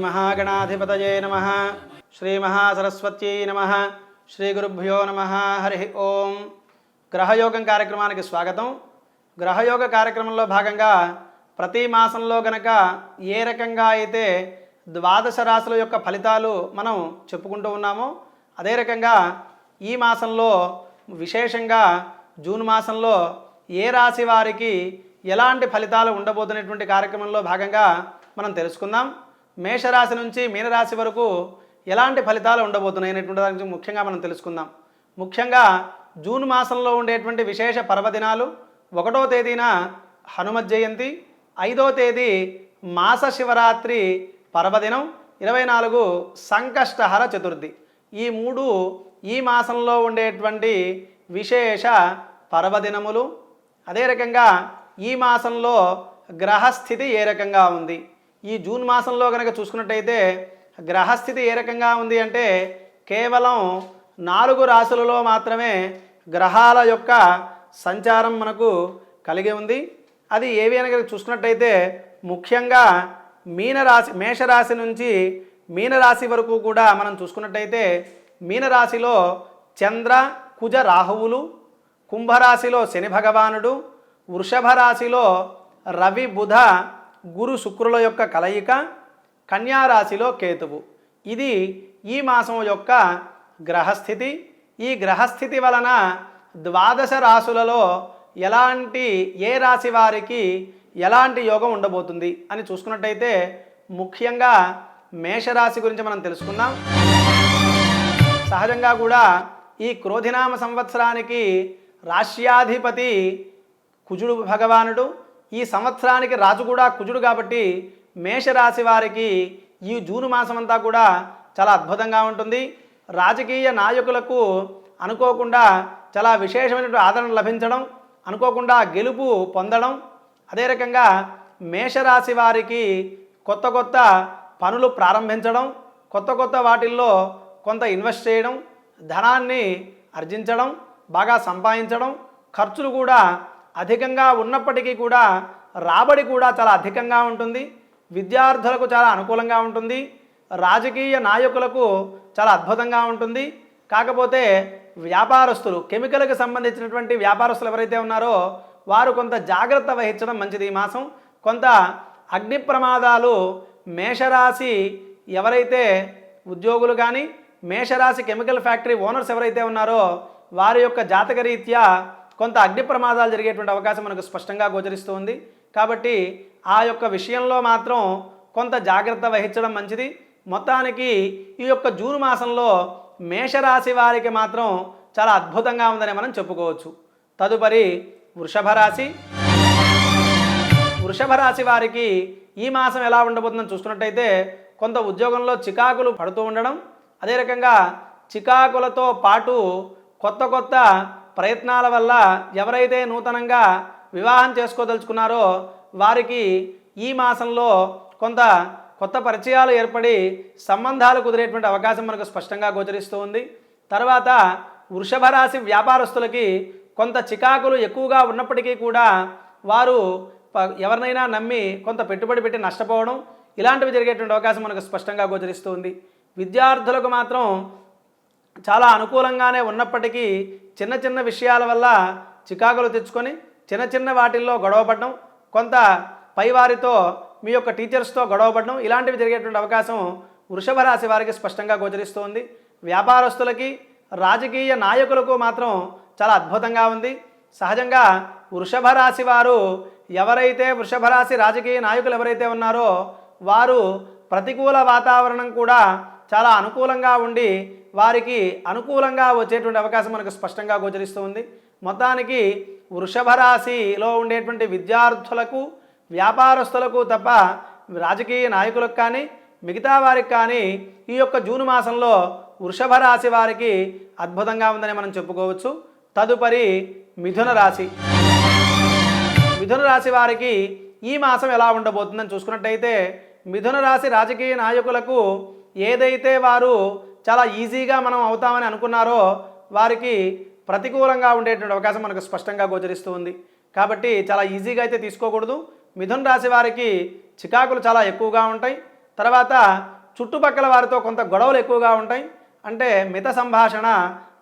श्रीमहागणाधिपतये नमः। श्रीमहासरस्वत्यै नमः। श्रीगुरुभ्यो नमः। हरि ओम। గ్రహయోగం కార్యక్రమానికి స్వాగతం. గ్రహయోగ కార్యక్రమంలో భాగంగా ప్రతి మాసంలో గనక ఏ రకంగా అయితే ద్వాదశ రాశుల యొక్క ఫలితాలు మనం చెప్పుకుంటూ ఉన్నామో అదే రకంగా ఈ మాసంలో విశేషంగా జూన్ మాసంలో ఏ రాశి వారికి ఎలాంటి ఫలితాలు ఉండబోతున్నటువంటి కార్యక్రమంలో భాగంగా మనం తెలుసుకుందాం. మేషరాశి నుంచి మీనరాశి వరకు ఎలాంటి ఫలితాలు ఉండబోతున్నాయి అనేటువంటి దాని గురించి ముఖ్యంగా మనం తెలుసుకుందాం. ముఖ్యంగా జూన్ మాసంలో ఉండేటువంటి విశేష పర్వదినాలు 1వ తేదీన హనుమత్ జయంతి, 5వ తేదీ మాస శివరాత్రి పర్వదినం, 24 సంకష్టహర చతుర్థి. ఈ మూడు ఈ మాసంలో ఉండేటువంటి విశేష పర్వదినములు. అదే రకంగా ఈ మాసంలో గ్రహస్థితి ఏ రకంగా ఉంది, ఈ జూన్ మాసంలో కనుక చూసుకున్నట్టయితే గ్రహస్థితి ఏ రకంగా ఉంది అంటే కేవలం 4 రాశులలో మాత్రమే గ్రహాల యొక్క సంచారం మనకు కలిగి ఉంది. అది ఏవి అని చూసుకున్నట్టయితే ముఖ్యంగా మేషరాశి నుంచి మీనరాశి వరకు కూడా మనం చూసుకున్నట్టయితే మీనరాశిలో చంద్ర కుజ రాహువులు, కుంభరాశిలో శని భగవానుడు, వృషభ రాశిలో రవి బుధ గురు శుక్రుల యొక్క కలయిక, కన్యారాశిలో కేతువు. ఇది ఈ మాసం యొక్క గ్రహస్థితి. ఈ గ్రహస్థితి వలన ద్వాదశ రాశులలో ఏ రాశి వారికి ఎలాంటి యోగం ఉండబోతుంది అని చూసుకున్నట్టయితే ముఖ్యంగా మేషరాశి గురించి మనం తెలుసుకుందాం. సహజంగా కూడా ఈ క్రోధినామ సంవత్సరానికి రాశ్యాధిపతి కుజుడు భగవానుడు, ఈ సంవత్సరానికి రాజు కూడా కుజుడు. కాబట్టి మేషరాశి వారికి ఈ జూన్ మాసం అంతా కూడా చాలా అద్భుతంగా ఉంటుంది. రాజకీయ నాయకులకు అనుకోకుండా చాలా విశేషమైనటువంటి ఆదరణ లభించడం, అనుకోకుండా గెలుపు పొందడం. అదే రకంగా మేషరాశి వారికి కొత్త కొత్త పనులు ప్రారంభించడం, కొత్త వాటిల్లో కొంత ఇన్వెస్ట్ చేయడం, ధనాన్ని ఆర్జించడం, బాగా సంపాదించడం, ఖర్చులు కూడా అధికంగా ఉన్నప్పటికీ కూడా రాబడి కూడా చాలా అధికంగా ఉంటుంది. విద్యార్థులకు చాలా అనుకూలంగా ఉంటుంది. రాజకీయ నాయకులకు చాలా అద్భుతంగా ఉంటుంది. కాకపోతే వ్యాపారస్తులు, కెమికల్కి సంబంధించినటువంటి వ్యాపారస్తులు ఎవరైతే ఉన్నారో వారు కొంత జాగ్రత్త వహించడం మంచిది. ఈ మాసం కొంత అగ్ని ప్రమాదాలు మేషరాశి ఎవరైతే ఉద్యోగులు కానీ మేషరాశి కెమికల్ ఫ్యాక్టరీ ఓనర్స్ ఎవరైతే ఉన్నారో వారి యొక్క జాతకరీత్యా కొంత అగ్ని ప్రమాదాలు జరిగేటువంటి అవకాశం మనకు స్పష్టంగా గోచరిస్తూ ఉంది. కాబట్టి ఆ యొక్క విషయంలో మాత్రం కొంత జాగ్రత్త వహించడం మంచిది. మొత్తానికి ఈ యొక్క జూన్ మాసంలో మేషరాశి వారికి మాత్రం చాలా అద్భుతంగా ఉందని మనం చెప్పుకోవచ్చు. తదుపరి వృషభ రాశి. వృషభ రాశి వారికి ఈ మాసం ఎలా ఉండబోతుందని చూసుకున్నట్టయితే కొంత ఉద్యోగంలో చికాకులు పడుతూ ఉండడం, అదే రకంగా చికాకులతో పాటు కొత్త ప్రయత్నాల వల్ల ఎవరైతే నూతనంగా వివాహం చేసుకోదలుచుకున్నారో వారికి ఈ మాసంలో కొత్త పరిచయాలు ఏర్పడి సంబంధాలు కుదిరేటువంటి అవకాశం మనకు స్పష్టంగా గోచరిస్తూ ఉంది. తర్వాత వృషభ రాశి వ్యాపారస్తులకి కొంత చికాకులు ఎక్కువగా ఉన్నప్పటికీ కూడా వారు ఎవరినైనా నమ్మి కొంత పెట్టుబడి పెట్టి నష్టపోవడం ఇలాంటివి జరిగేటువంటి అవకాశం మనకు స్పష్టంగా గోచరిస్తూ ఉంది. విద్యార్థులకు మాత్రం చాలా అనుకూలంగానే ఉన్నప్పటికీ చిన్న విషయాల వల్ల చికాకులు తెచ్చుకొని చిన్న వాటిల్లో గొడవపడడం, కొంత పైవారితో మీ యొక్క టీచర్స్తో గొడవపడడం ఇలాంటివి జరిగేటువంటి అవకాశం వృషభ రాశి వారికి స్పష్టంగా గోచరిస్తుంది. వ్యాపారస్తులకి రాజకీయ నాయకులకు మాత్రం చాలా అద్భుతంగా ఉంది. సహజంగా వృషభ రాశి వారు వృషభ రాశి రాజకీయ నాయకులు ఎవరైతే ఉన్నారో వారు ప్రతికూల వాతావరణం కూడా చాలా అనుకూలంగా ఉండి వారికి అనుకూలంగా వచ్చేటువంటి అవకాశం మనకు స్పష్టంగా గోచరిస్తూ ఉంది. మొత్తానికి వృషభ రాశిలో ఉండేటువంటి విద్యార్థులకు వ్యాపారస్తులకు తప్ప రాజకీయ నాయకులకు కానీ మిగతా వారికి కానీ ఈ యొక్క జూన్ మాసంలో వృషభ రాశి వారికి అద్భుతంగా ఉందని మనం చెప్పుకోవచ్చు. తదుపరి మిథున రాశి. మిథున రాశి వారికి ఈ మాసం ఎలా ఉండబోతుందని చూసుకున్నట్టయితే మిథున రాశి రాజకీయ నాయకులకు ఏదైతే వారు చాలా ఈజీగా మనం అవుతామని అనుకున్నారో వారికి ప్రతికూలంగా ఉండేటువంటి అవకాశం మనకు స్పష్టంగా గోచరిస్తూ ఉంది. కాబట్టి చాలా ఈజీగా అయితే తీసుకోకూడదు. మిథున రాశి వారికి చికాకులు చాలా ఎక్కువగా ఉంటాయి. తర్వాత చుట్టుపక్కల వారితో కొంత గొడవలు ఎక్కువగా ఉంటాయి. అంటే మిత సంభాషణ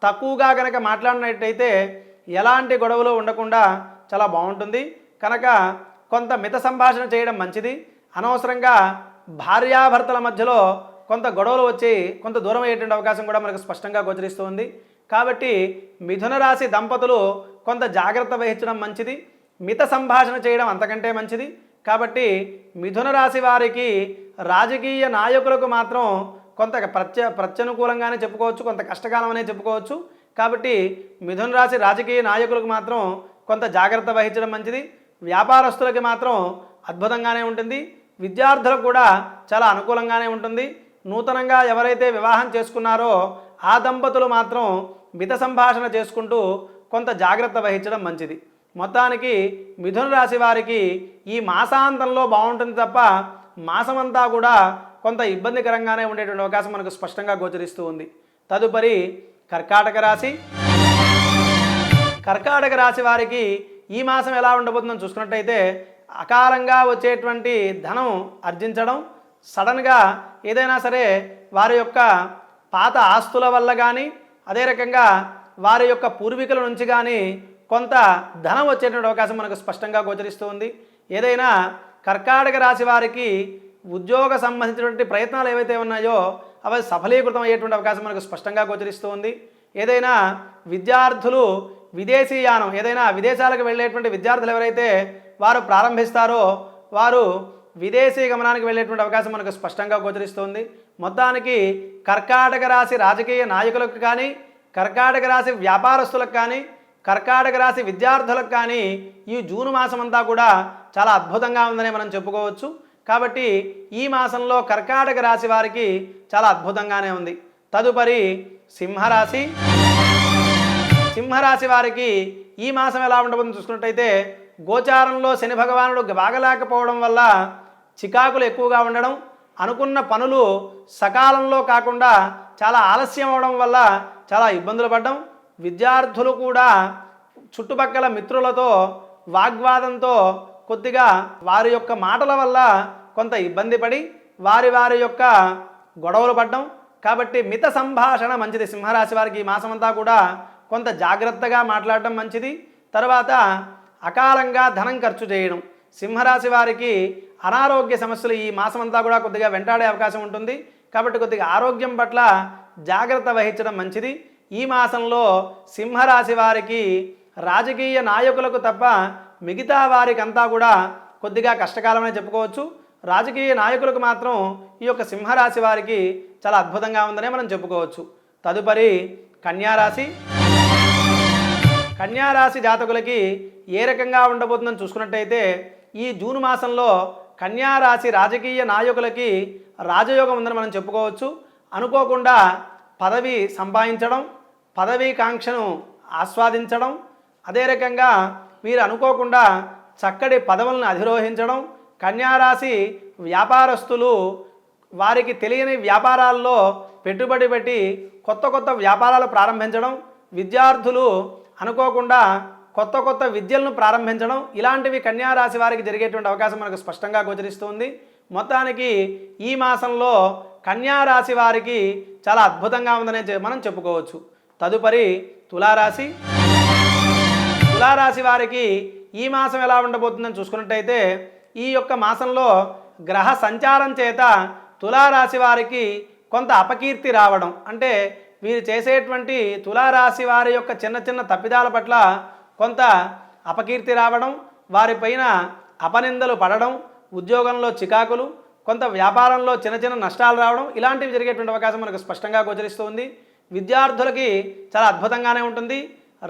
తక్కువగా కనుక మాట్లాడినట్టయితే ఎలాంటి గొడవలు ఉండకుండా చాలా బాగుంటుంది. కనుక కొంత మిత సంభాషణ చేయడం మంచిది. అనవసరంగా భార్యాభర్తల మధ్యలో కొంత గొడవలు వచ్చి కొంత దూరం అయ్యేటువంటి అవకాశం కూడా మనకు స్పష్టంగా గోచరిస్తుంది. కాబట్టి మిథున రాశి దంపతులు కొంత జాగ్రత్త వహించడం మంచిది. మిత సంభాషణ చేయడం అంతకంటే మంచిది. కాబట్టి మిథున రాశి వారికి రాజకీయ నాయకులకు మాత్రం కొంత ప్రత్యనుకూలంగానే చెప్పుకోవచ్చు, కొంత కష్టకాలం అనే చెప్పుకోవచ్చు. కాబట్టి మిథున రాశి రాజకీయ నాయకులకు మాత్రం కొంత జాగ్రత్త వహించడం మంచిది. వ్యాపారస్తులకి మాత్రం అద్భుతంగానే ఉంటుంది. విద్యార్థులకు కూడా చాలా అనుకూలంగానే ఉంటుంది. నూతనంగా ఎవరైతే వివాహం చేసుకున్నారో ఆ దంపతులు మాత్రం మిత సంభాషణ చేసుకుంటూ కొంత జాగ్రత్త వహించడం మంచిది. మొత్తానికి మిథున రాశి వారికి ఈ మాసాంతంలో బాగుంటుంది తప్ప మాసమంతా కూడా కొంత ఇబ్బందికరంగానే ఉండేటువంటి అవకాశం మనకు స్పష్టంగా గోచరిస్తూ ఉంది. తదుపరి కర్కాటక రాశి. కర్కాటక రాశి వారికి ఈ మాసం ఎలా ఉండబోతుందని చూసుకున్నట్టయితే అకాలంగా వచ్చేటువంటి ధనం ఆర్జించడం, సడన్గా ఏదైనా సరే వారి యొక్క పాత ఆస్తుల వల్ల కానీ అదే రకంగా వారి యొక్క పూర్వీకుల నుంచి కానీ కొంత ధనం వచ్చేటువంటి అవకాశం మనకు స్పష్టంగా గోచరిస్తూ ఉంది. ఏదైనా కర్కాటక రాశి వారికి ఉద్యోగ సంబంధించినటువంటి ప్రయత్నాలు ఏవైతే ఉన్నాయో అవి సఫలీకృతం అయ్యేటువంటి అవకాశం మనకు స్పష్టంగా గోచరిస్తూ ఉంది. ఏదైనా విద్యార్థులు విదేశీయానం, ఏదైనా విదేశాలకు వెళ్ళేటువంటి విద్యార్థులు ఎవరైతే వారు ప్రారంభిస్తారో వారు విదేశీ గమనానికి వెళ్ళేటువంటి అవకాశం మనకు స్పష్టంగా గోచరిస్తుంది. మొత్తానికి కర్కాటక రాశి రాజకీయ నాయకులకు కానీ, కర్కాటక రాశి వ్యాపారస్తులకు కానీ, కర్కాటక రాశి విద్యార్థులకు కానీ ఈ జూన్ మాసం అంతా కూడా చాలా అద్భుతంగా ఉందని మనం చెప్పుకోవచ్చు. కాబట్టి ఈ మాసంలో కర్కాటక రాశి వారికి చాలా అద్భుతంగానే ఉంది. తదుపరి సింహరాశి. సింహరాశి వారికి ఈ మాసం ఎలా ఉండబోతుందో చూసుకున్నట్టయితే గోచారంలో శని భగవానుడు బాగలేకపోవడం వల్ల చికాకులు ఎక్కువగా ఉండడం, అనుకున్న పనులు సకాలంలో కాకుండా చాలా ఆలస్యం అవడం వల్ల చాలా ఇబ్బందులు పడడం, విద్యార్థులు కూడా చుట్టుపక్కల మిత్రులతో వాగ్వాదంతో కొద్దిగా వారి యొక్క మాటల వల్ల కొంత ఇబ్బంది పడి వారి యొక్క గొడవలు పడడం. కాబట్టి మిత సంభాషణ మంచిది. సింహరాశి వారికి ఈ మాసమంతా కూడా కొంత జాగ్రత్తగా మాట్లాడడం మంచిది. తర్వాత అకాలంగా ధనం ఖర్చు చేయడం. సింహరాశి వారికి అనారోగ్య సమస్యలు ఈ మాసమంతా కూడా కొద్దిగా వెంటాడే అవకాశం ఉంటుంది. కాబట్టి కొద్దిగా ఆరోగ్యం పట్ల జాగ్రత్త వహించడం మంచిది. ఈ మాసంలో సింహరాశి వారికి రాజకీయ నాయకులకు తప్ప మిగతా వారికి అంతా కూడా కొద్దిగా కష్టకాలమనే చెప్పుకోవచ్చు. రాజకీయ నాయకులకు మాత్రం ఈ యొక్క సింహరాశి వారికి చాలా అద్భుతంగా ఉందనే మనం చెప్పుకోవచ్చు. తదుపరి కన్యారాశి. కన్యారాశి జాతకులకి ఏ రకంగా ఉండబోతుందని చూసుకున్నట్టయితే ఈ జూన్ మాసంలో కన్యారాశి రాజకీయ నాయకులకి రాజయోగం ఉందని మనం చెప్పుకోవచ్చు. అనుకోకుండా పదవి సంపాదించడం, పదవీ కాంక్షను ఆస్వాదించడం, అదే రకంగా వీరు అనుకోకుండా చక్కటి పదవులను అధిరోహించడం, కన్యారాశి వ్యాపారస్తులు వారికి తెలియని వ్యాపారాల్లో పెట్టుబడి పెట్టి కొత్త వ్యాపారాలు ప్రారంభించడం, విద్యార్థులు అనుకోకుండా కొత్త విద్యలను ప్రారంభించడం, ఇలాంటివి కన్యారాశి వారికి జరిగేటువంటి అవకాశం మనకు స్పష్టంగా గోచరిస్తుంది. మొత్తానికి ఈ మాసంలో కన్యారాశి వారికి చాలా అద్భుతంగా ఉందనే మనం చెప్పుకోవచ్చు. తదుపరి తులారాశి. తులారాశి వారికి ఈ మాసం ఎలా ఉండబోతుందని చూసుకున్నట్టయితే ఈ యొక్క మాసంలో గ్రహ సంచారం చేత తులారాశి వారికి కొంత అపకీర్తి రావడం, అంటే వీరు చేసేటువంటి తులారాశి వారి యొక్క చిన్న తప్పిదాల పట్ల కొంత అపకీర్తి రావడం, వారిపైన అపనిందలు పడడం, ఉద్యోగంలో చికాకులు, కొంత వ్యాపారంలో చిన్న నష్టాలు రావడం, ఇలాంటివి జరిగేటువంటి అవకాశం మనకు స్పష్టంగా గోచరిస్తుంది. విద్యార్థులకి చాలా అద్భుతంగానే ఉంటుంది.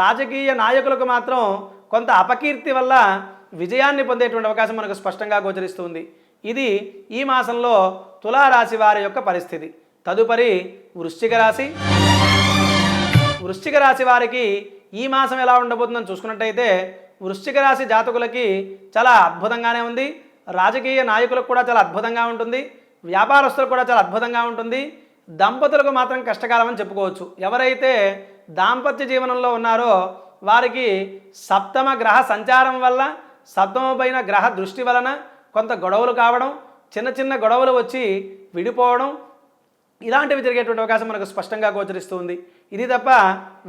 రాజకీయ నాయకులకు మాత్రం కొంత అపకీర్తి వల్ల విజయాన్ని పొందేటువంటి అవకాశం మనకు స్పష్టంగా గోచరిస్తుంది. ఇది ఈ మాసంలో తులారాశి వారి యొక్క పరిస్థితి. తదుపరి వృశ్చిక రాశి. వృశ్చిక రాశి వారికి ఈ మాసం ఎలా ఉండబోతుందని చూసుకున్నట్టయితే వృశ్చిక రాశి జాతకులకి చాలా అద్భుతంగానే ఉంది. రాజకీయ నాయకులకు కూడా చాలా అద్భుతంగా ఉంటుంది. వ్యాపారస్తులకు కూడా చాలా అద్భుతంగా ఉంటుంది. దంపతులకు మాత్రం కష్టకాలం అని చెప్పుకోవచ్చు. ఎవరైతే దాంపత్య జీవనంలో ఉన్నారో వారికి సప్తమ గ్రహ సంచారం వల్ల, సప్తమ పైన గ్రహ దృష్టి వలన కొంత గొడవలు కావడం, చిన్న చిన్న గొడవలు వచ్చి విడిపోవడం ఇలాంటివి జరిగేటువంటి అవకాశం మనకు స్పష్టంగా గోచరిస్తుంది. ఇది తప్ప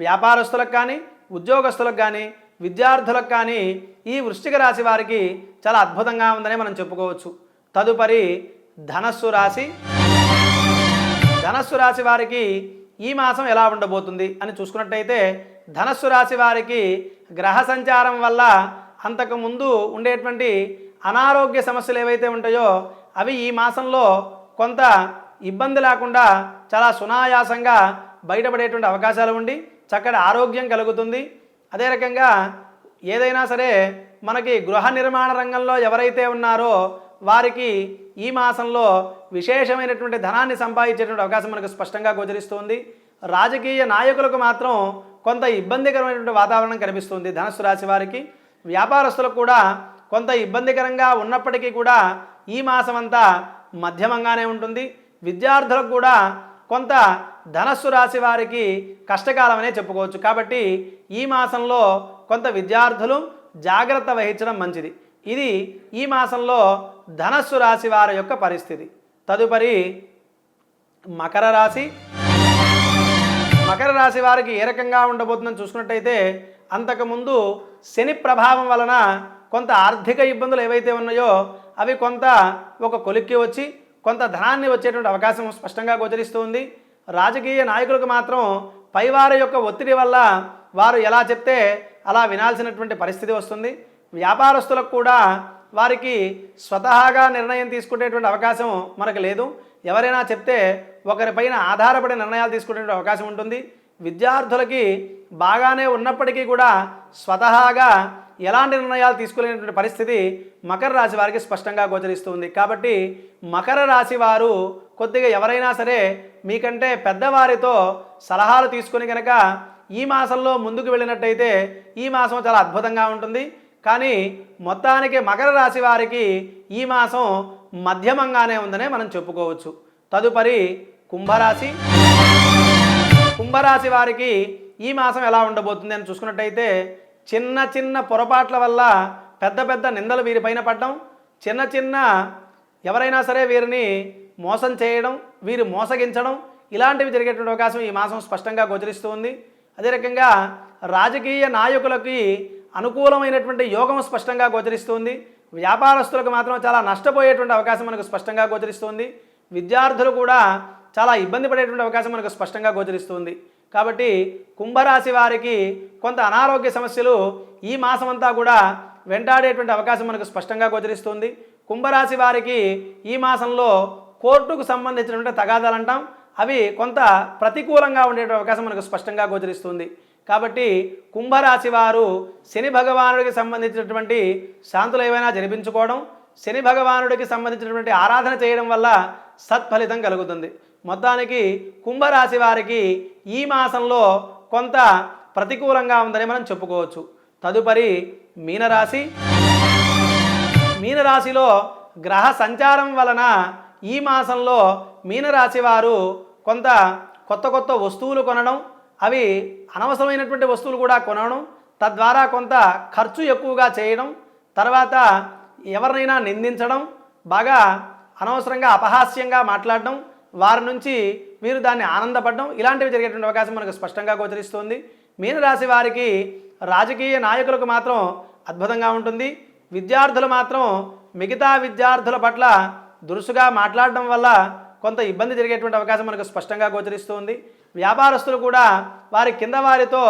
వ్యాపారస్తులకు కానీ, ఉద్యోగస్తులకు కానీ, విద్యార్థులకు కానీ ఈ వృశ్చిక రాశి వారికి చాలా అద్భుతంగా ఉందని మనం చెప్పుకోవచ్చు. తదుపరి ధనస్సు రాశి. ధనస్సు రాశి వారికి ఈ మాసం ఎలా ఉండబోతుంది అని చూసుకున్నట్టయితే, ధనస్సు రాశి వారికి గ్రహ సంచారం వల్ల అంతకుముందు ఉండేటువంటి అనారోగ్య సమస్యలు ఏవైతే ఉంటాయో అవి ఈ మాసంలో కొంత ఇబ్బంది లేకుండా చాలా సునాయాసంగా బయటపడేటువంటి అవకాశాలు ఉండి చక్కటి ఆరోగ్యం కలుగుతుంది. అదే రకంగా ఏదైనా సరే మనకి గృహ నిర్మాణ రంగంలో ఎవరైతే ఉన్నారో వారికి ఈ మాసంలో విశేషమైనటువంటి ధనాన్ని సంపాదించేటువంటి అవకాశం మనకు స్పష్టంగా గోచరిస్తుంది. రాజకీయ నాయకులకు మాత్రం కొంత ఇబ్బందికరమైనటువంటి వాతావరణం కనిపిస్తుంది ధనస్సు రాశి వారికి. వ్యాపారస్తులకు కూడా కొంత ఇబ్బందికరంగా ఉన్నప్పటికీ కూడా ఈ మాసం అంతా మధ్యమంగానే ఉంటుంది. విద్యార్థులకు కూడా కొంత ధనస్సు రాశి వారికి కష్టకాలమనే చెప్పుకోవచ్చు. కాబట్టి ఈ మాసంలో కొంత విద్యార్థులు జాగ్రత్త వహించడం మంచిది. ఇది ఈ మాసంలో ధనస్సు రాశి వారి యొక్క పరిస్థితి. తదుపరి మకర రాశి. మకర రాశి వారికి ఏ రకంగా ఉండబోతుందని చూసుకున్నట్టయితే, అంతకుముందు శని ప్రభావం వలన కొంత ఆర్థిక ఇబ్బందులు ఏవైతే ఉన్నాయో అవి కొంత ఒక కొలిక్కి వచ్చి కొంత ధనాన్ని వచ్చేటువంటి అవకాశం స్పష్టంగా గోచరిస్తుంది. రాజకీయ నాయకులకు మాత్రం పైవారి యొక్క ఒత్తిడి వల్ల వారు ఎలా చెప్తే అలా వినాల్సినటువంటి పరిస్థితి వస్తుంది. వ్యాపారస్తులకు కూడా వారికి స్వతహాగా నిర్ణయం తీసుకునేటువంటి అవకాశం మనకు లేదు. ఎవరైనా చెప్తే ఒకరిపైన ఆధారపడి నిర్ణయాలు తీసుకునే అవకాశం ఉంటుంది. విద్యార్థులకి బాగానే ఉన్నప్పటికీ కూడా స్వతహాగా ఎలాంటి నిర్ణయాలు తీసుకోలేనటువంటి పరిస్థితి మకర రాశి వారికి స్పష్టంగా గోచరిస్తుంది. కాబట్టి మకర రాశి వారు కొద్దిగా ఎవరైనా సరే మీకంటే పెద్దవారితో సలహాలు తీసుకొని కనుక ఈ మాసంలో ముందుకు వెళ్ళినట్టయితే ఈ మాసం చాలా అద్భుతంగా ఉంటుంది. కానీ మొత్తానికి మకర రాశి వారికి ఈ మాసం మధ్యమంగానే ఉందనే మనం చెప్పుకోవచ్చు. తదుపరి కుంభరాశి. కుంభరాశి వారికి ఈ మాసం ఎలా ఉండబోతుంది అని చూసుకున్నట్టయితే, చిన్న చిన్న పొరపాట్ల వల్ల పెద్ద పెద్ద నిందలు వీరిపైన పడడం, చిన్న చిన్న ఎవరైనా సరే వీరిని మోసం చేయడం, వీరు మోసగించడం ఇలాంటివి జరిగేటువంటి అవకాశం ఈ మాసం స్పష్టంగా గోచరిస్తుంది. అదే రకంగా రాజకీయ నాయకులకి అనుకూలమైనటువంటి యోగం స్పష్టంగా గోచరిస్తుంది. వ్యాపారస్తులకు మాత్రం చాలా నష్టపోయేటువంటి అవకాశం మనకు స్పష్టంగా గోచరిస్తుంది. విద్యార్థులు కూడా చాలా ఇబ్బంది పడేటువంటి అవకాశం మనకు స్పష్టంగా గోచరిస్తుంది. కాబట్టి కుంభరాశి వారికి కొంత అనారోగ్య సమస్యలు ఈ మాసం అంతా కూడా వెంటాడేటువంటి అవకాశం మనకు స్పష్టంగా గోచరిస్తుంది. కుంభరాశి వారికి ఈ మాసంలో కోర్టుకు సంబంధించినటువంటి తగాదాలు అంటాం, అవి కొంత ప్రతికూలంగా ఉండే అవకాశం మనకు స్పష్టంగా గోచరిస్తుంది. కాబట్టి కుంభరాశి వారు శని భగవానుడికి సంబంధించినటువంటి శాంతులు ఏవైనా జరిపించుకోవడం, శని భగవానుడికి సంబంధించినటువంటి ఆరాధన చేయడం వల్ల సత్ఫలితం కలుగుతుంది. మొత్తానికి కుంభరాశి వారికి ఈ మాసంలో కొంత ప్రతికూలంగా ఉందని మనం చెప్పుకోవచ్చు. తదుపరి మీనరాశి. మీనరాశిలో గ్రహ సంచారం వలన ఈ మాసంలో మీనరాశి వారు కొంత కొత్త కొత్త వస్తువులు కొనడం, అవి అనవసరమైనటువంటి వస్తువులు కూడా కొనడం, తద్వారా కొంత ఖర్చు ఎక్కువగా చేయడం, తర్వాత ఎవరినైనా నిందించడం, బాగా అనవసరంగా అపహాస్యంగా మాట్లాడడం, వారి నుంచి వీరు దాన్ని ఆనందపడడం ఇలాంటివి జరిగేటువంటి అవకాశం మనకు స్పష్టంగా గోచరిస్తుంది. మీనరాశి వారికి రాజకీయ నాయకులకు మాత్రం అద్భుతంగా ఉంటుంది. విద్యార్థులు మాత్రం మిగతా విద్యార్థుల పట్ల దురుసుగా మాట్లాడడం వల్ల కొంత ఇబ్బంది జరిగేటువంటి అవకాశం మనకు స్పష్టంగా గోచరిస్తుంది. వ్యాపారస్తులు కూడా వారి కింద వారితో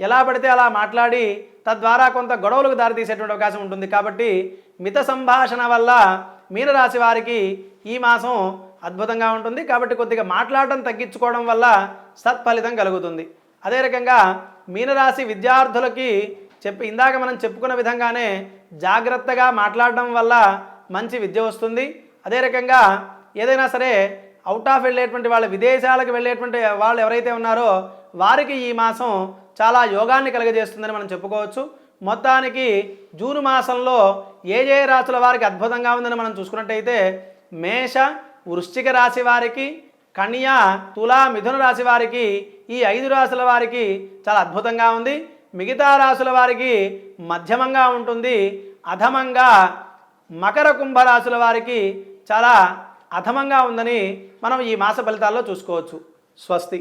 ఎలా పడితే అలా మాట్లాడి తద్వారా కొంత గొడవలకు దారితీసేటువంటి అవకాశం ఉంటుంది. కాబట్టి మిత సంభాషణ వల్ల మీనరాశి వారికి ఈ మాసం అద్భుతంగా ఉంటుంది. కాబట్టి కొద్దిగా మాట్లాడటం తగ్గించుకోవడం వల్ల సత్ఫలితం కలుగుతుంది. అదే రకంగా మీనరాశి విద్యార్థులకి ఇందాక మనం చెప్పుకున్న విధంగానే జాగ్రత్తగా మాట్లాడడం వల్ల మంచి విద్య వస్తుంది. అదే రకంగా ఏదైనా సరే అవుట్ ఆఫ్ వెళ్ళేటువంటి వాళ్ళ విదేశాలకు వెళ్ళేటువంటి వాళ్ళు ఎవరైతే ఉన్నారో వారికి ఈ మాసం చాలా యోగాన్ని కలుగజేస్తుందని మనం చెప్పుకోవచ్చు. మొత్తానికి జూన్ మాసంలో ఏ రాశుల వారికి అద్భుతంగా ఉందని మనం చూసుకున్నట్టయితే, మేష వృశ్చిక రాశి వారికి, కన్యా తులా మిథున రాశి వారికి ఈ 5 రాశుల వారికి చాలా అద్భుతంగా ఉంది. మిగతా రాశుల వారికి మధ్యమంగా ఉంటుంది. అధమంగా మకర కుంభ రాశుల వారికి చాలా అధమంగా ఉందని మనం ఈ మాస ఫలితాల్లో చూసుకోవచ్చు. స్వస్తి.